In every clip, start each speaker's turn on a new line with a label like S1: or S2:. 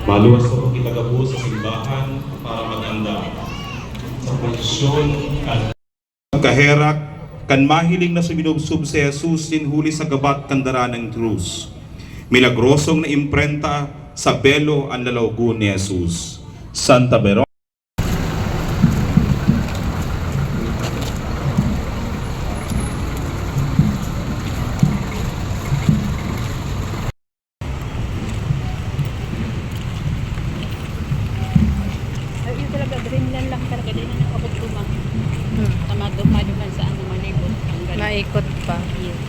S1: Maluwas ko kitagabu sa simbahan para maganda sa posisyon at kaherak kan mahiling na suminubsub si Jesus sinhuli sa gabat kandara ng krus. Milagrosong na imprenta sa belo ang lalawgo ni Jesus. Santa Veronica.
S2: Greenland lang talaga din ang nakapagtuma. Maduman sa ano malibot.
S3: Maikot pa.
S2: Yes.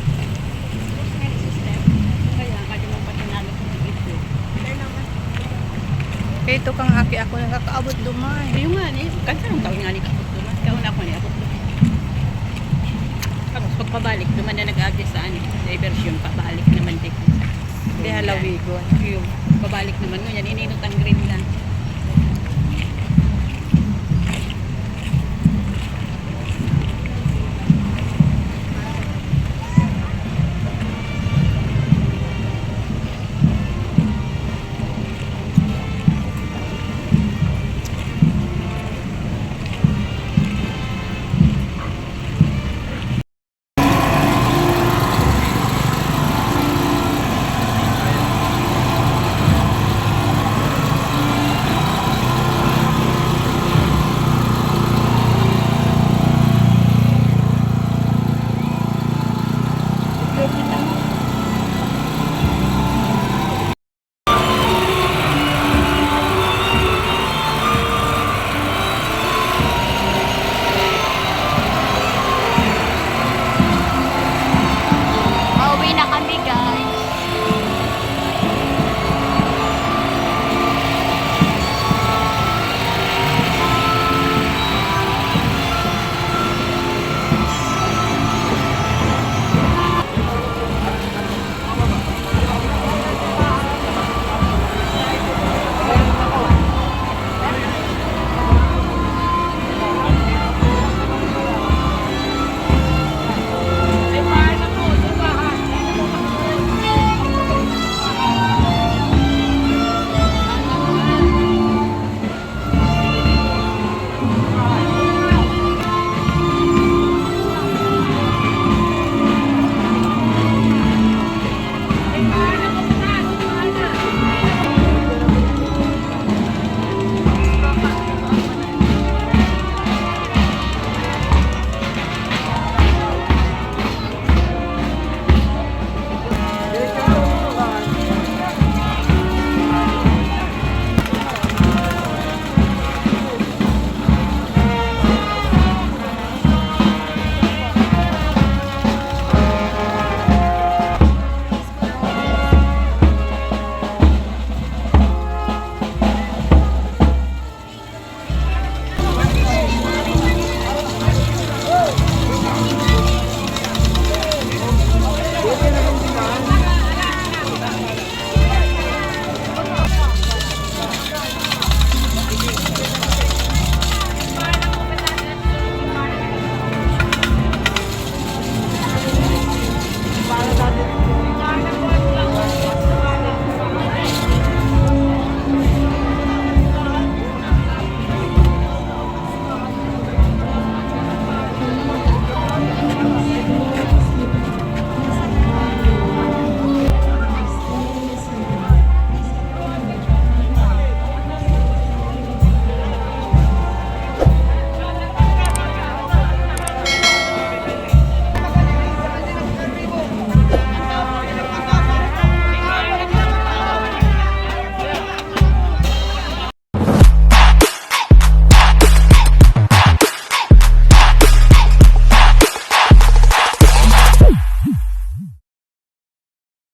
S2: Kaya kadi mo patinalo ko ng ito.
S3: Kaya ito kang haki ako nakakaabot dumay.
S2: Yung nga ni, kansa nung taon nga ni kapot duman. Kauna ako ni kapot duman. Tapos pagpabalik, duman na nag-agis sa ano. Diversion, pabalik naman dito.
S3: Di halawigon.
S2: Yung pabalik naman ngunyan, ininot ang Greenland.